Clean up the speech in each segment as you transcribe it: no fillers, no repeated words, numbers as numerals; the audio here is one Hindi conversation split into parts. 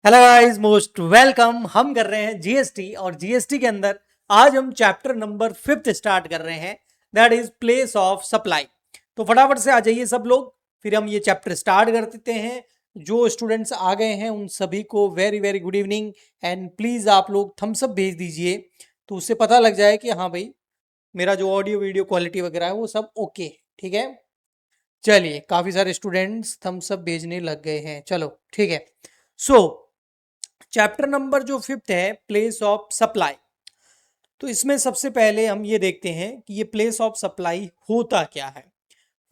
Hello guys, most welcome. हम कर रहे हैं जीएसटी और जीएसटी के अंदर आज हम चैप्टर नंबर 5 स्टार्ट कर रहे हैं, that is place of supply. तो फटाफट से आ जाइए सब लोग, फिर हम ये चैप्टर स्टार्ट कर देते हैं। जो स्टूडेंट्स आ गए हैं उन सभी को very very good evening and please आप लोग थम्स अप भेज दीजिए, तो उससे पता लग जाए कि हाँ भाई मेरा जो ऑडियो वीडियो क्वालिटी वगैरह है वो सब ओके। ठीक है, चलिए काफी सारे स्टूडेंट्स थम्स अप भेजने लग गए हैं, चलो ठीक है। सो चैप्टर नंबर जो 5 है, प्लेस ऑफ सप्लाई। तो इसमें सबसे पहले हम ये देखते हैं कि ये प्लेस ऑफ सप्लाई होता क्या है।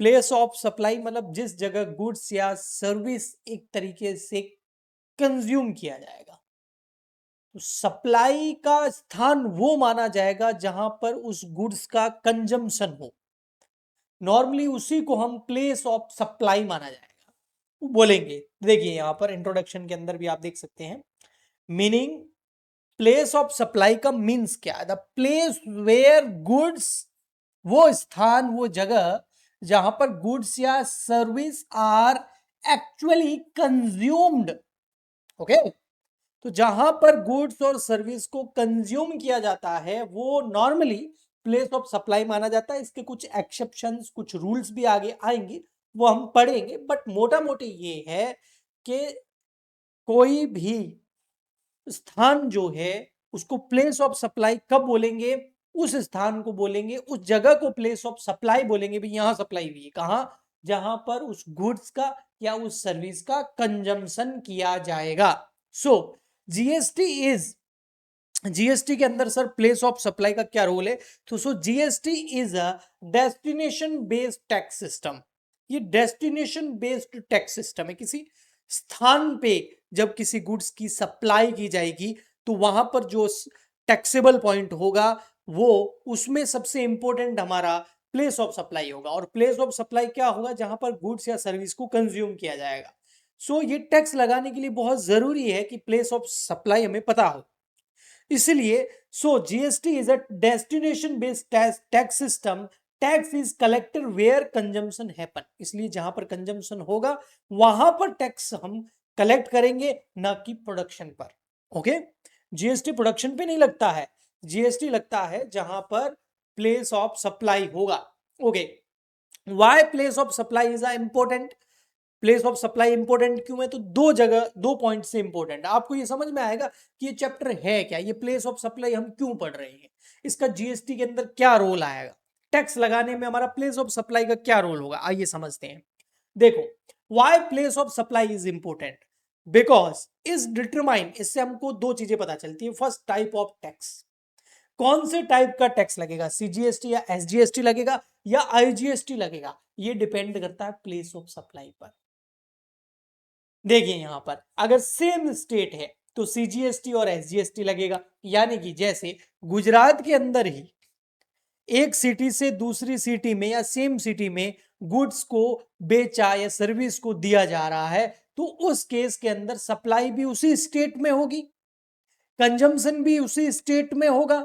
प्लेस ऑफ सप्लाई मतलब जिस जगह गुड्स या सर्विस एक तरीके से कंज्यूम किया जाएगा। तो सप्लाई का स्थान वो माना जाएगा जहां पर उस गुड्स का कंजम्पशन हो। नॉर्मली उसी को हम प्लेस ऑफ सप्लाई माना जाएगा, वो बोलेंगे। देखिए यहां पर इंट्रोडक्शन के अंदर भी आप देख सकते हैं मीनिंग। प्लेस ऑफ सप्लाई का मीन्स क्या है? द प्लेस वेयर गुड्स, वो स्थान वो जगह जहां पर गुड्स या service are actually consumed. Okay, तो जहां पर गुड्स और सर्विस को कंज्यूम किया जाता है वो नॉर्मली प्लेस ऑफ सप्लाई माना जाता है। इसके कुछ एक्सेप्शंस, कुछ रूल्स भी आगे आएंगे, वो हम पढ़ेंगे। बट मोटा मोटी ये है कि कोई भी स्थान जो है उसको प्लेस ऑफ सप्लाई कब बोलेंगे? उस स्थान को बोलेंगे, उस जगह को प्लेस ऑफ सप्लाई बोलेंगे। भी यहां सप्लाई हुई है कहां? जहां पर उस गुड्स का या उस सर्विस का कंजम्पशन किया जाएगा। सो जीएसटी इज, जीएसटी के अंदर सर प्लेस ऑफ सप्लाई का क्या रोल है? तो सो GST is a destination based tax system. ये डेस्टिनेशन बेस्ड टैक्स सिस्टम है। किसी स्थान पे जब किसी गुड्स की सप्लाई की जाएगी तो वहां पर जो टैक्सेबल पॉइंट होगा वो, उसमें सबसे इंपॉर्टेंट हमारा प्लेस ऑफ सप्लाई होगा। और प्लेस ऑफ सप्लाई क्या होगा? जहां पर गुड्स या सर्विस को कंज्यूम किया जाएगा। सो ये टैक्स लगाने के लिए बहुत जरूरी है कि प्लेस ऑफ सप्लाई हमें पता हो। इसलिए so GST is a destination based tax system. Tax is collected where consumption happen. इसलिए जहां पर कंजम्पशन होगा वहां पर टैक्स हम कलेक्ट करेंगे, ना कि प्रोडक्शन पर। ओके, जीएसटी प्रोडक्शन पे नहीं लगता है, जीएसटी लगता है जहां पर प्लेस ऑफ सप्लाई होगा। Okay, why place of supply is important? Place of supply important क्यों है? तो दो जगह, दो पॉइंट से इंपॉर्टेंट आपको ये समझ में आएगा कि ये चैप्टर है क्या, ये प्लेस ऑफ सप्लाई हम क्यों पढ़ रहे हैं, इसका जीएसटी के अंदर क्या रोल आएगा, टैक्स लगाने में हमारा प्लेस ऑफ सप्लाई का क्या रोल होगा। आइए समझते हैं। देखो, why place of supply is important? Because is determine, इससे हमको दो चीजें पता चलती है। First, type of tax. कौन से टाइप का टैक्स लगेगा? सीजीएसटी या एसजीएसटी लगेगा या आईजीएसटी लगेगा? ये डिपेंड करता है प्लेस ऑफ सप्लाई पर। देखिए यहां पर अगर सेम स्टेट है तो सीजीएसटी और एसजीएसटी लगेगा। यानी कि जैसे गुजरात के अंदर ही एक सिटी से दूसरी सिटी में या सेम सिटी में गुड्स को बेचा या सर्विस को दिया जा रहा है, तो उस केस के अंदर सप्लाई भी उसी स्टेट में होगी, कंजम्पशन भी उसी स्टेट में होगा।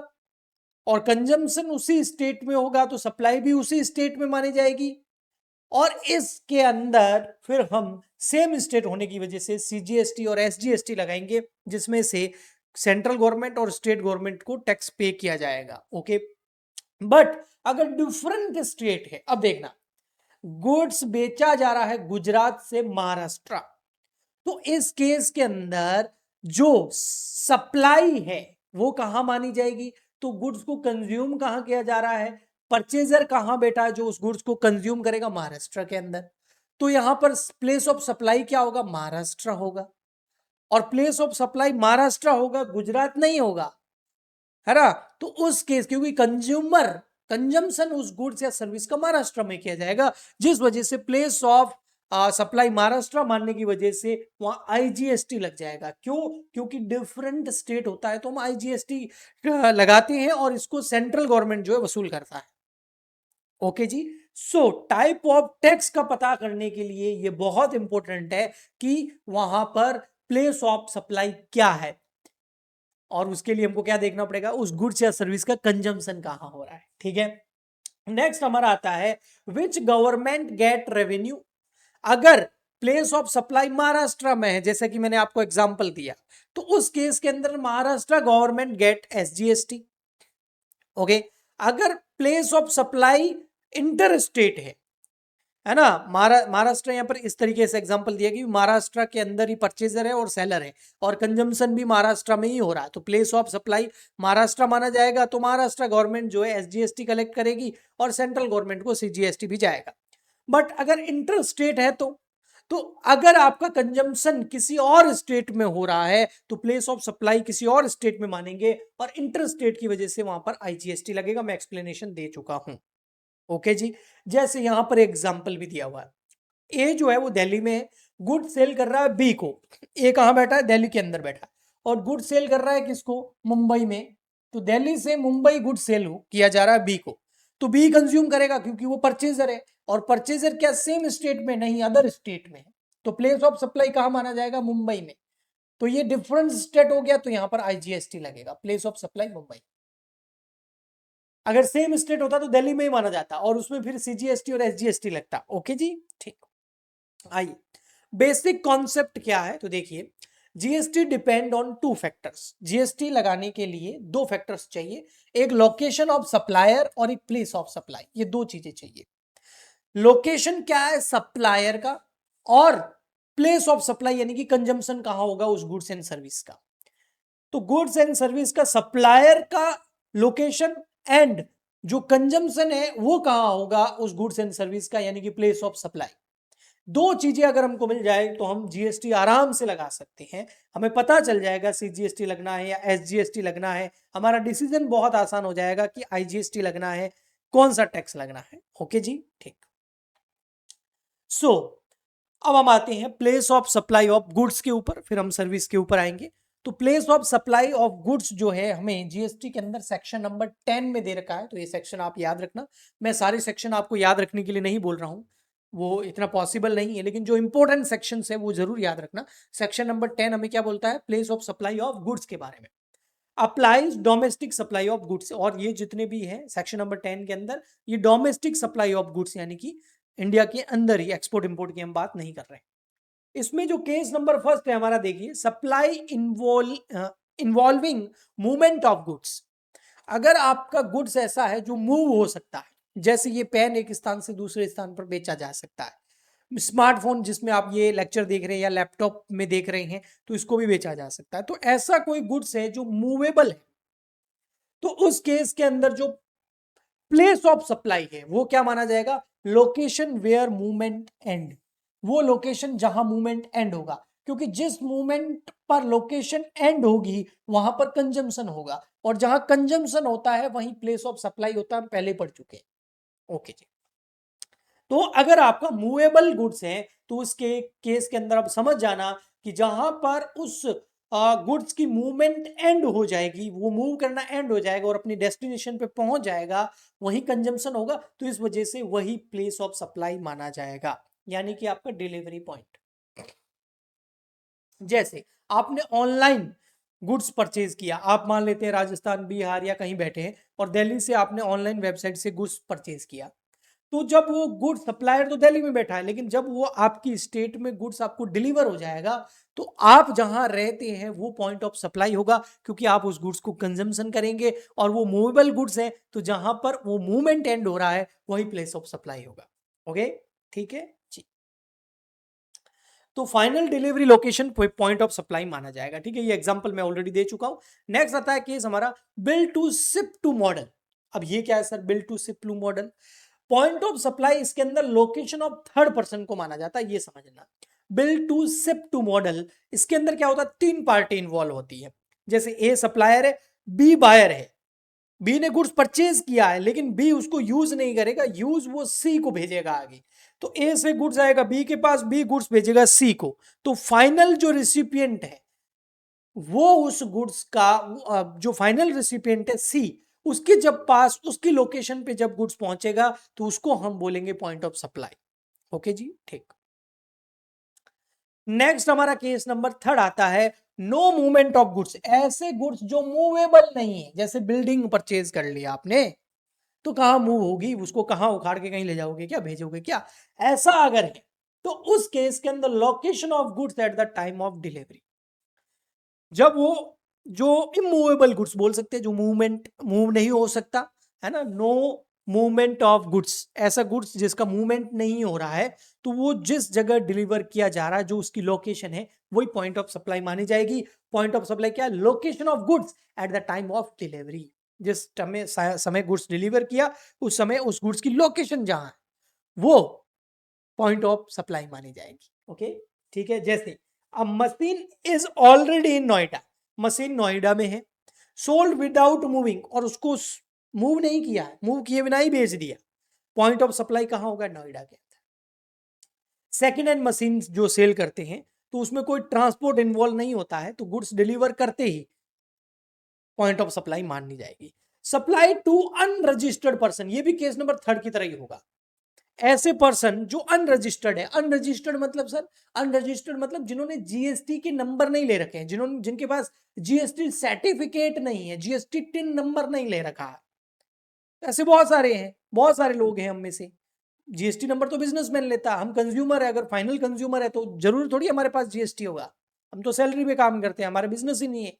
और कंजम्पशन उसी स्टेट में होगा तो सप्लाई भी उसी स्टेट में मानी जाएगी। और इसके अंदर फिर हम सेम स्टेट होने की वजह से सीजीएसटी और एसजीएसटी लगाएंगे, जिसमें से सेंट्रल गवर्नमेंट और स्टेट गवर्नमेंट को टैक्स पे किया जाएगा। ओके, बट अगर डिफरेंट स्टेट है, अब देखना, गुड्स बेचा जा रहा है गुजरात से महाराष्ट्र, तो इस केस के अंदर जो सप्लाई है वो कहां मानी जाएगी? तो गुड्स को कंज्यूम कहां किया जा रहा है, परचेजर कहां बैठा है जो उस गुड्स को कंज्यूम करेगा? महाराष्ट्र के अंदर। तो यहां पर प्लेस ऑफ सप्लाई क्या होगा? महाराष्ट्र होगा। और प्लेस ऑफ सप्लाई महाराष्ट्र होगा, गुजरात नहीं होगा, है ना? तो उस केस, क्योंकि कंज्यूमर कंजम्पशन उस गुड्स या सर्विस का महाराष्ट्र में किया जाएगा, जिस वजह से प्लेस ऑफ सप्लाई महाराष्ट्र मानने की वजह से वहां आईजीएसटी लग जाएगा। क्यों? क्योंकि डिफरेंट स्टेट होता है तो हम आईजीएसटी लगाते हैं और इसको सेंट्रल गवर्नमेंट जो है वसूल करता है। ओके जी। सो टाइप ऑफ टैक्स का पता करने के लिए ये बहुत इंपॉर्टेंट है कि वहां पर प्लेस ऑफ सप्लाई क्या है, और उसके लिए हमको क्या देखना पड़ेगा? उस गुड्स या सर्विस का कंजम्पशन कहां हो रहा है। ठीक है, नेक्स्ट हमारा आता है विच गवर्नमेंट गेट रेवेन्यू। अगर प्लेस ऑफ सप्लाई महाराष्ट्र में है, जैसे कि मैंने आपको एग्जांपल दिया, तो उस केस के अंदर Maharashtra government get SGST। Okay, अगर place of supply inter state है ना, महाराष्ट्र यहाँ पर इस तरीके से एग्जांपल दिया कि महाराष्ट्र के अंदर ही परचेजर है और सेलर है और कंजम्पशन भी महाराष्ट्र में ही हो रहा है, तो प्लेस ऑफ सप्लाई महाराष्ट्र माना जाएगा। तो महाराष्ट्र गवर्नमेंट जो है SGST कलेक्ट करेगी और सेंट्रल गवर्नमेंट को CGST भी जाएगा। बट अगर इंटर स्टेट है तो अगर आपका कंजम्पशन किसी और स्टेट में हो रहा है तो प्लेस ऑफ सप्लाई किसी और स्टेट में मानेंगे और इंटर स्टेट की वजह से वहां पर IGST लगेगा। मैं एक्सप्लेनेशन दे चुका हूं। ओके जी, जैसे यहां पर एग्जांपल भी दिया हुआ है। ए जो है वो दिल्ली में गुड सेल कर रहा है बी को। ए कहां बैठा है? दिल्ली के अंदर बैठा है और गुड सेल कर रहा है किसको? मुंबई में। तो दिल्ली से मुंबई गुड सेल किया जा रहा है बी को, तो बी कंज्यूम करेगा क्योंकि वो परचेजर है और परचेजर क्या सेम स्टेट में नहीं, अदर स्टेट में है। तो प्लेस ऑफ सप्लाई कहां माना जाएगा? मुंबई में। तो ये डिफरेंट स्टेट हो गया, तो यहां पर IGST लगेगा। Place of supply Mumbai. अगर सेम स्टेट होता तो दिल्ली में ही माना जाता और उसमें फिर CGST और SGST लगता। ओके जी, ठीक। आइए, बेसिक कॉन्सेप्ट क्या है तो देखिए, GST depend on 2 factors. GST लगाने के लिए 2 फैक्टर्स चाहिए, एक लोकेशन ऑफ सप्लायर और एक प्लेस ऑफ सप्लाई। ये 2 चीजें चाहिए। लोकेशन क्या है? सप्लायर का, और प्लेस ऑफ सप्लाई यानी कि कंजम्पशन कहां होगा उस गुड्स एंड सर्विस का। तो गुड्स एंड सर्विस का सप्लायर का लोकेशन एंड जो कंजम्पशन है वो कहां होगा उस गुड्स एंड सर्विस का, यानी कि प्लेस ऑफ सप्लाई। 2 चीजें अगर हमको मिल जाए तो हम GST आराम से लगा सकते हैं। हमें पता चल जाएगा CGST लगना है या SGST लगना है। हमारा डिसीजन बहुत आसान हो जाएगा कि IGST लगना है, कौन सा टैक्स लगना है। ओके जी, ठीक। सो अब हम आते हैं place of supply of goods के ऊपर, फिर हम सर्विस के ऊपर आएंगे। तो place of supply of goods जो है हमें GST के अंदर सेक्शन नंबर 10 में दे रखा है, तो ये सेक्शन आप याद रखना। मैं सारे सेक्शन आपको याद रखने के लिए नहीं बोल रहा हूं, वो इतना पॉसिबल नहीं है, लेकिन जो इंपॉर्टेंट सेक्शन है वो जरूर याद रखना। सेक्शन नंबर 10 हमें क्या बोलता है? Place of supply of goods के बारे में। Applies domestic supply of goods, और ये जितने भी हैं सेक्शन नंबर 10 के अंदर, ये डोमेस्टिक सप्लाई ऑफ गुड्स यानी कि इंडिया के अंदर ही, एक्सपोर्ट इंपोर्ट की हम बात नहीं कर रहे हैं। इसमें जो केस नंबर फर्स्ट है हमारा, देखिए, supply involving movement of goods. अगर आपका गुड्स ऐसा है जो मूव हो सकता है, जैसे ये पेन एक स्थान से दूसरे स्थान पर बेचा जा सकता है, स्मार्टफोन जिसमें आप ये लेक्चर देख रहे हैं या लैपटॉप में देख रहे हैं तो इसको भी बेचा जा सकता है। तो ऐसा कोई गुड्स है जो मूवेबल है, तो उस केस के अंदर जो प्लेस ऑफ सप्लाई है वो क्या माना जाएगा? Location where movement end. वो लोकेशन जहां मूवमेंट एंड होगा, क्योंकि जिस मूवमेंट पर लोकेशन एंड होगी वहां पर कंजम्पशन होगा, और जहां कंजम्पशन होता है वहीं प्लेस ऑफ सप्लाई होता है, हम पहले पढ़ चुके हैं। ओके जी, तो अगर आपका मूवेबल गुड्स है तो उसके केस के अंदर आप समझ जाना कि जहां पर उस गुड्स की मूवमेंट एंड हो जाएगी, वो मूव करना एंड हो जाएगा और अपनी डेस्टिनेशन पे पहुंच जाएगा, वही कंजम्पशन होगा, तो इस वजह से वही प्लेस ऑफ सप्लाई माना जाएगा, यानी कि आपका डिलीवरी पॉइंट। जैसे आपने ऑनलाइन गुड्स परचेज किया, आप मान लेते हैं राजस्थान, बिहार या कहीं बैठे हैं और दिल्ली से आपने ऑनलाइन वेबसाइट से गुड्स परचेज किया, तो जब वो गुड्स, सप्लायर तो दिल्ली में बैठा है, लेकिन जब वो आपकी स्टेट में गुड्स आपको डिलीवर हो जाएगा तो आप जहां रहते हैं वो पॉइंट ऑफ सप्लाई होगा, क्योंकि आप उस गुड्स को कंजम्पशन करेंगे और वो मूवेबल गुड्स है, तो जहां पर वो मूवमेंट एंड हो रहा है वही प्लेस ऑफ सप्लाई होगा। ओके, ठीक है जी। तो final delivery location point of supply माना जाएगा। ठीक है, ये एग्जांपल मैं ऑलरेडी दे चुका हूं। नेक्स्ट आता है केस हमारा bill to ship to model. अब ये क्या है सर? Bill to ship to model, point of supply इसके अंदर लोकेशन ऑफ थर्ड पर्सन को माना जाता है, ये समझना। Bill to ship to model, इसके अंदर क्या होता है? 3 पार्टी इन्वॉल्व होती है। जैसे ए सप्लायर है, बी बायर है, बी ने गुड्स परचेज किया है लेकिन बी उसको यूज नहीं करेगा, यूज वो सी को भेजेगा आगे। तो ए से गुड्स आएगा बी के पास, बी गुड्स भेजेगा सी को, तो फाइनल जो रिसिपिएंट है वो उस गुड्स का, जो फाइनल रिसिपिएंट है सी, उसके जब पास, उसकी लोकेशन पे जब गुड्स पहुंचेगा तो उसको हम बोलेंगे पॉइंट ऑफ सप्लाई। ओके जी, ठीक। नेक्स्ट हमारा केस नंबर 3 आता है नो मूवमेंट ऑफ गुड्स। ऐसे गुड्स जो मूवेबल नहीं है, जैसे बिल्डिंग परचेज कर लिया आपने, तो कहां मूव होगी? उसको कहां उखाड़ के कहीं ले जाओगे क्या? भेजोगे क्या? ऐसा अगर है तो उस केस के अंदर location of goods at the time of delivery, जब वो जो इमूवेबल गुड्स बोल सकते हैं, जो मूव नहीं हो सकता है ना, नो मूवमेंट ऑफ गुड्स, ऐसा गुड्स जिसका मूवमेंट नहीं हो रहा है, तो वो जिस जगह डिलीवर किया जा रहा है, जो उसकी लोकेशन है, वही पॉइंट ऑफ सप्लाई मानी जाएगी। पॉइंट ऑफ सप्लाई क्या है? Location of goods at the time of delivery, जिस समय गुड्स डिलीवर किया उस समय उस गुड्स की लोकेशन जहां है वो पॉइंट ऑफ सप्लाई मानी जाएगी। ओके, ठीक है। जैसे अ machine is already in Noida, machine Noida में है, सोल्ड विदाउट मूविंग, और उसको मूव नहीं किया है, मूव किए बिना ही बेच दिया, पॉइंट ऑफ सप्लाई कहां होगा? नोएडा के अंदर। सेकेंड हैंड मशीन जो सेल करते हैं तो उसमें कोई ट्रांसपोर्ट इन्वॉल्व नहीं होता है, तो गुड्स डिलीवर करते ही पॉइंट ऑफ सप्लाई माननी जाएगी। सप्लाई टू अनरजिस्टर्ड पर्सन, ये भी केस नंबर 3 की तरह ही होगा। ऐसे पर्सन जो अनरजिस्टर्ड है, अनरजिस्टर्ड मतलब सर, अनरजिस्टर्ड मतलब जिन्होंने जीएसटी के नंबर नहीं ले रखे हैं, जिनके पास जीएसटी सर्टिफिकेट नहीं है, जीएसटी टिन नंबर नहीं ले रखा है, ऐसे बहुत सारे हैं, बहुत सारे लोग हैं हम में से। जीएसटी नंबर तो बिजनेसमैन लेता है, हम कंज्यूमर है, अगर फाइनल कंज्यूमर है तो जरूर थोड़ी हमारे पास जीएसटी होगा, हम तो सैलरी पे काम करते हैं, हमारा बिजनेस ही नहीं है,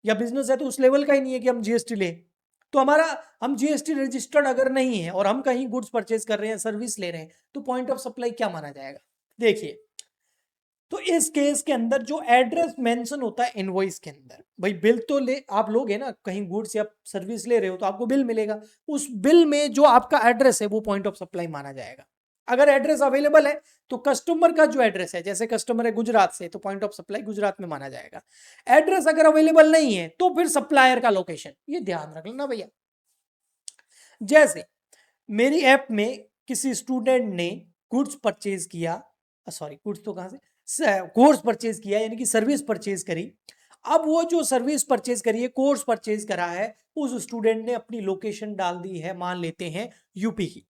या बिजनेस है तो उस लेवल का ही नहीं है कि हम जीएसटी ले। तो हम जीएसटी रजिस्टर्ड अगर नहीं है और हम कहीं गुड्स परचेज कर रहे हैं, सर्विस ले रहे हैं, तो पॉइंट ऑफ सप्लाई क्या माना जाएगा? देखिए, तो इस केस के अंदर जो एड्रेस मेंशन होता है इनवॉइस के अंदर, भाई बिल तो ले आप लोग है ना, कहीं गुड्स या सर्विस ले रहे हो तो आपको बिल मिलेगा, उस बिल में जो आपका एड्रेस है वो पॉइंट ऑफ सप्लाई माना जाएगा। अगर एड्रेस अवेलेबल है तो कस्टमर का जो एड्रेस है, जैसे कस्टमर है गुजरात से, तो पॉइंट ऑफ सप्लाई गुजरात में माना जाएगा। एड्रेस अगर अवेलेबल नहीं है तो फिर सप्लायर का लोकेशन, ये ध्यान रख लेना भैया। जैसे मेरी ऐप में किसी स्टूडेंट ने गुड्स परचेज किया, सॉरी गुड्स तो कहां से, कोर्स परचेज किया, यानी कि सर्विस परचेज करी। अब वो जो सर्विस परचेज करी है, कोर्स परचेज करा है, उस स्टूडेंट ने अपनी लोकेशन डाल दी है, मान लेते हैं यूपी की,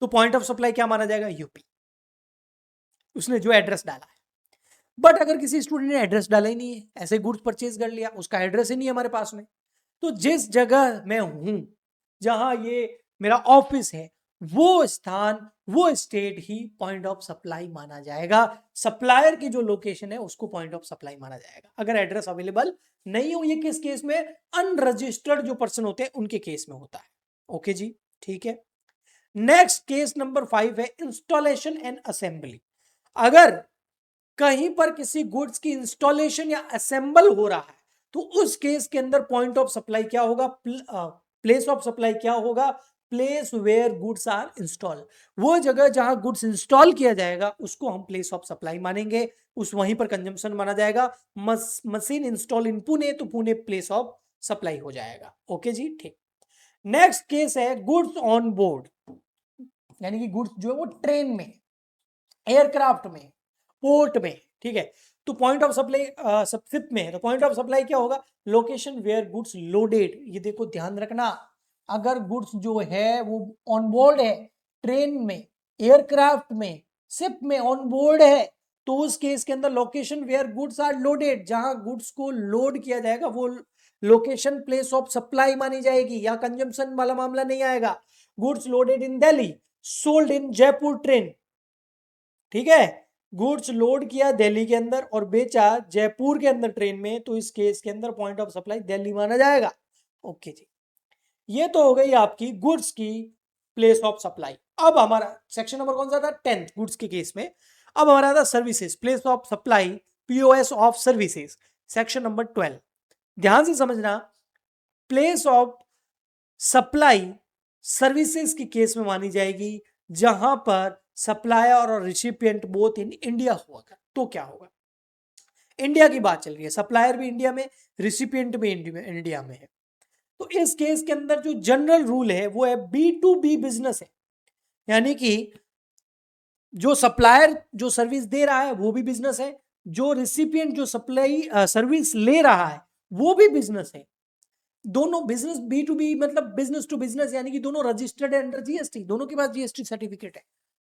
तो पॉइंट ऑफ सप्लाई क्या माना जाएगा? यूपी, उसने जो एड्रेस डाला है। बट अगर किसी स्टूडेंट ने एड्रेस डाला ही नहीं है, ऐसे गुड्स परचेज कर लिया, उसका एड्रेस ही नहीं है हमारे पास में, तो जिस जगह मैं हूं, जहां ये मेरा ऑफिस है, वो स्थान, वो state he point of supply माना जाएगा। सप्लायर की जो लोकेशन है उसको पॉइंट ऑफ सप्लाई माना जाएगा, अगर एड्रेस अवेलेबल नहीं हो। ये किस केस में? अनरजिस्टर्ड जो पर्सन होते हैं उनके केस में होता है। ओके जी, ठीक है। नेक्स्ट केस नंबर 5 है इंस्टॉलेशन एंड असेंबली। अगर कहीं पर किसी गुड्स की इंस्टॉलेशन या असेंबल हो रहा है तो उस केस के अंदर पॉइंट ऑफ सप्लाई क्या होगा? प्लेस ऑफ सप्लाई क्या होगा? Place where goods are install, वो जगह जहां गुड्स इंस्टॉल किया जाएगा उसको हम प्लेस ऑफ सप्लाई मानेंगे, उस वहीं पर कंजम्पशन माना जाएगा। मशीन इंस्टॉल इन पुणे, तो पुणे प्लेस ऑफ सप्लाई हो जाएगा। ओके जी, ठीक। नेक्स्ट केस है गुड्स ऑन बोर्ड, यानी कि गुड्स जो है वो ट्रेन में, एयरक्राफ्ट में, पोर्ट में, ठीक है। तो पॉइंट ऑफ सप्लाई शिप में है, तो पॉइंट ऑफ सप्लाई क्या होगा? Location where goods loaded. ये देखो ध्यान रखना, अगर गुड्स जो है वो ऑन बोर्ड है, ट्रेन में, एयरक्राफ्ट में, शिप में ऑन बोर्ड है, तो उस केस के अंदर location where goods are loaded, जहां गुड्स को लोड किया जाएगा वो लोकेशन प्लेस ऑफ सप्लाई मानी जाएगी, या कंजम्पशन वाला मामला नहीं आएगा। Goods loaded in Delhi, sold in Jaipur train, ठीक है। गुड्स लोड किया दिल्ली के अंदर और बेचा जयपुर के अंदर ट्रेन में, तो इस केस के अंदर पॉइंट ऑफ सप्लाई दिल्ली माना जाएगा। ओके जी, ये तो हो गई आपकी गुड्स की प्लेस ऑफ सप्लाई। अब हमारा सेक्शन नंबर कौन सा था? 10th, गुड्स के केस में। अब हमारा था services, place of supply, POS of services, section number 12। ध्यान से समझना, प्लेस ऑफ सप्लाई सर्विसेज की केस में मानी जाएगी जहां पर सप्लायर और रिसिपिएंट बोथ इन इंडिया होगा। तो क्या होगा? इंडिया की बात चल रही है, सप्लायर भी इंडिया में, रिसिपिएंट भी इंडिया में है, तो इस केस के अंदर जो जनरल रूल है वो है B2B बिजनेस है, यानी कि जो सप्लायर जो सर्विस दे रहा है वो भी बिजनेस है, जो रिसिपिएंट जो सप्लाई सर्विस ले रहा है वो भी बिजनेस है। दोनों बिजनेस, B2B मतलब बिजनेस टू बिजनेस, यानी कि दोनों रजिस्टर्ड है अंडर जीएसटी, दोनों के पास जीएसटी सर्टिफिकेट है।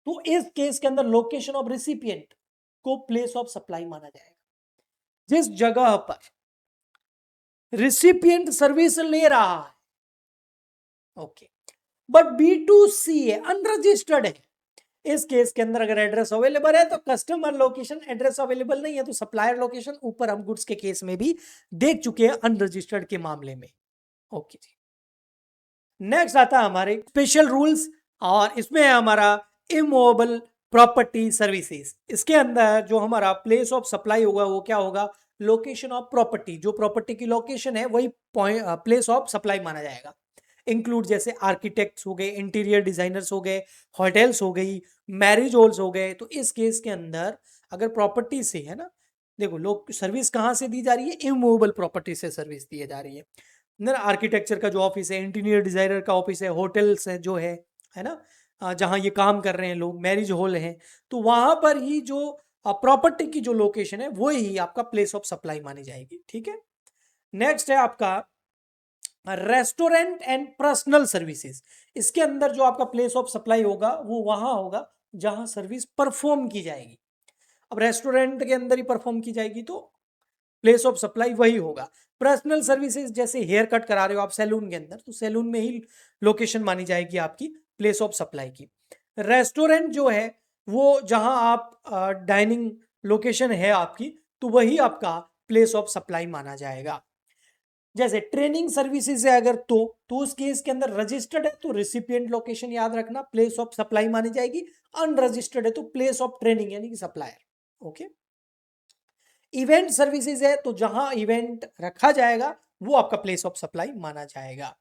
तो इस केस के अंदर लोकेशन ऑफ रिसिपिएंट को प्लेस ऑफ सप्लाई माना जाएगा, जिस जगह पर रिसिपिएंट सर्विस ले रहा है। ओके, बट B2C है, अनरजिस्टर्ड है, इस केस के अंदर अगर एड्रेस अवेलेबल है तो कस्टमर लोकेशन, एड्रेस अवेलेबल नहीं है तो सप्लायर लोकेशन। ऊपर हम गुड्स के केस में भी देख चुके हैं अनरजिस्टर्ड के मामले में। ओके जी, नेक्स्ट आता है हमारे स्पेशल रूल्स, और इसमें है हमारा इमूवेबल प्रॉपर्टी सर्विसेज। इसके अंदर जो हमारा प्लेस ऑफ सप्लाई होगा वो क्या होगा, लोकेशन ऑफ प्रॉपर्टी। जो प्रॉपर्टी की लोकेशन है वही प्लेस ऑफ सप्लाई माना जाएगा। इंक्लूड जैसे आर्किटेक्ट्स हो गए, इंटीरियर डिजाइनर्स हो गए, होटल्स हो गई, मैरिज हॉल्स हो गए। तो इस केस के अंदर अगर प्रॉपर्टी से है ना, देखो लोग सर्विस कहाँ से दी जा रही है, इमूवेबल प्रॉपर्टी से सर्विस दी जा रही है ना। आर्किटेक्चर का जो ऑफिस है, इंटीरियर डिजाइनर का ऑफिस है, होटल्स है जो है ना, जहाँ ये काम कर रहे हैं लोग, मैरिज हॉल है, तो वहां पर ही जो प्रॉपर्टी की जो लोकेशन है वो ही आपका प्लेस ऑफ सप्लाई मानी जाएगी। ठीक है, नेक्स्ट है आपका रेस्टोरेंट एंड पर्सनल सर्विसेज। इसके अंदर जो आपका प्लेस ऑफ सप्लाई होगा वो वहां होगा जहां सर्विस परफॉर्म की जाएगी। अब रेस्टोरेंट के अंदर ही परफॉर्म की जाएगी तो प्लेस ऑफ सप्लाई वही होगा। पर्सनल सर्विसेज जैसे हेयर कट करा रहे हो आप सैलून के अंदर, तो सैलून में ही लोकेशन मानी जाएगी आपकी प्लेस ऑफ सप्लाई की। रेस्टोरेंट जो है वो जहां आप डाइनिंग लोकेशन है आपकी, तो वही आपका प्लेस ऑफ सप्लाई माना जाएगा। जैसे ट्रेनिंग सर्विसेज है अगर तो उस केस के अंदर रजिस्टर्ड है तो रिसिपिएंट लोकेशन याद रखना प्लेस ऑफ सप्लाई मानी जाएगी। अनरजिस्टर्ड है तो प्लेस ऑफ ट्रेनिंग यानी कि सप्लायर। ओके, इवेंट सर्विसेज है तो जहां इवेंट रखा जाएगा वो आपका प्लेस ऑफ सप्लाई माना जाएगा।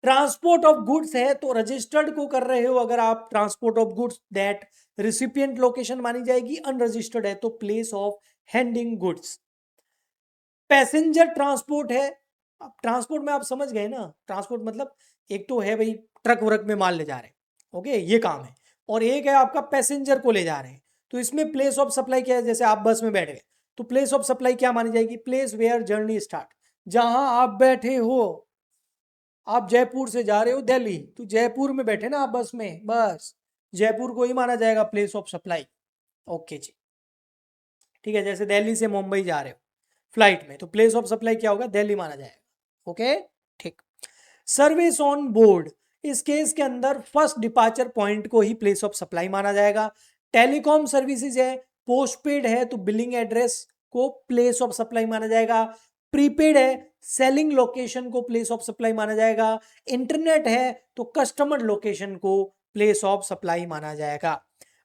ट्रांसपोर्ट ऑफ गुड्स है तो रजिस्टर्ड को कर रहे हो अगर आप transport of goods, that recipient location मानी जाएगी। अनरजिस्टर्ड है तो place of handing goods. Passenger transport है, अब ट्रांसपोर्ट में आप समझ गए ना, ट्रांसपोर्ट मतलब एक तो है भाई ट्रक व्रक में माल ले जा रहे हैं, ओके ये काम है, और एक है आपका पैसेंजर को ले जा रहे हैं। तो इसमें प्लेस ऑफ सप्लाई क्या है, जैसे आप बस में बैठ गए तो प्लेस ऑफ सप्लाई क्या मानी जाएगी, प्लेस वेयर जर्नी स्टार्ट, जहां आप बैठे हो। आप जयपुर से जा रहे हो दिल्ली, तो जयपुर में बैठे ना आप बस में, बस जयपुर को ही माना जाएगा प्लेस ऑफ सप्लाई। ओके जी, ठीक है, जैसे दिल्ली से मुंबई जा रहे हो फ्लाइट में, तो प्लेस ऑफ सप्लाई क्या होगा, दिल्ली माना जाएगा। ओके ठीक। सर्विस ऑन बोर्ड, इस केस के अंदर फर्स्ट डिपार्चर पॉइंट को ही प्लेस ऑफ सप्लाई माना जाएगा। टेलीकॉम सर्विसेज है, पोस्टपेड है तो बिलिंग एड्रेस को प्लेस ऑफ सप्लाई माना जाएगा। प्रीपेड है, सेलिंग लोकेशन को प्लेस ऑफ सप्लाई माना जाएगा। इंटरनेट है तो कस्टमर लोकेशन को प्लेस ऑफ सप्लाई माना जाएगा।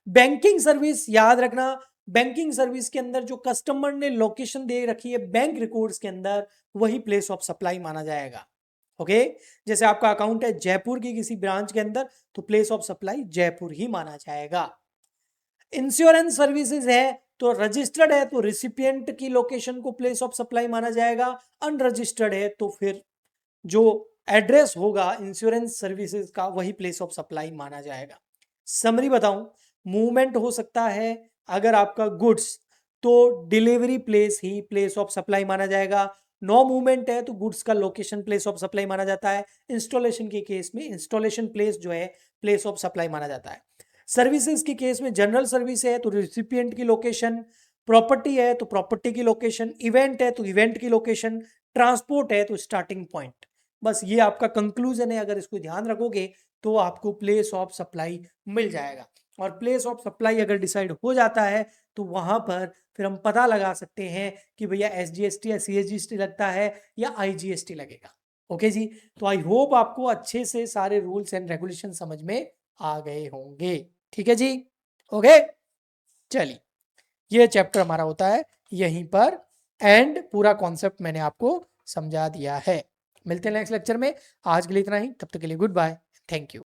बैंकिंग सर्विस याद रखना, बैंकिंग सर्विस के अंदर जो कस्टमर ने लोकेशन दे रखी है बैंक रिकॉर्ड्स के अंदर, वही प्लेस ऑफ सप्लाई माना जाएगा। ओके, जैसे आपका अकाउंट है जयपुर की किसी ब्रांच के अंदर, तो प्लेस ऑफ सप्लाई जयपुर ही माना जाएगा। इंश्योरेंस सर्विसेज है तो रजिस्टर्ड है तो रिसिपिएंट की लोकेशन को प्लेस ऑफ सप्लाई माना जाएगा। अनरजिस्टर्ड है तो फिर जो एड्रेस होगा इंश्योरेंस सर्विसेज का वही प्लेस ऑफ सप्लाई माना जाएगा। समरी बताऊं, मूवमेंट हो सकता है अगर आपका गुड्स, तो delivery place he place of supply माना जाएगा। नो मूवमेंट है तो गुड्स का लोकेशन प्लेस ऑफ सप्लाई माना जाता है। इंस्टॉलेशन के केस में इंस्टॉलेशन प्लेस जो है प्लेस ऑफ सप्लाई माना जाता है। सर्विसेज के केस में जनरल सर्विस है तो रिसिपिएंट की लोकेशन, प्रॉपर्टी है तो प्रॉपर्टी की लोकेशन, इवेंट है तो इवेंट की लोकेशन, ट्रांसपोर्ट है तो स्टार्टिंग पॉइंट। बस ये आपका कंक्लूजन है, अगर इसको ध्यान रखोगे तो आपको प्लेस ऑफ सप्लाई मिल जाएगा। और प्लेस ऑफ सप्लाई अगर डिसाइड हो जाता है तो वहां पर फिर हम पता लगा सकते हैं कि भैया SGST या CSGST लगता है या IGST लगेगा। ओके जी, तो आई होप आपको अच्छे से सारे रूल्स एंड रेगुलेशन समझ में आ गए होंगे। ठीक है जी, ओके चलिए, ये चैप्टर हमारा होता है यहीं पर एंड, पूरा कॉन्सेप्ट मैंने आपको समझा दिया है। मिलते हैं नेक्स्ट लेक्चर में, आज के लिए इतना ही, तब तक के लिए गुड बाय, थैंक यू।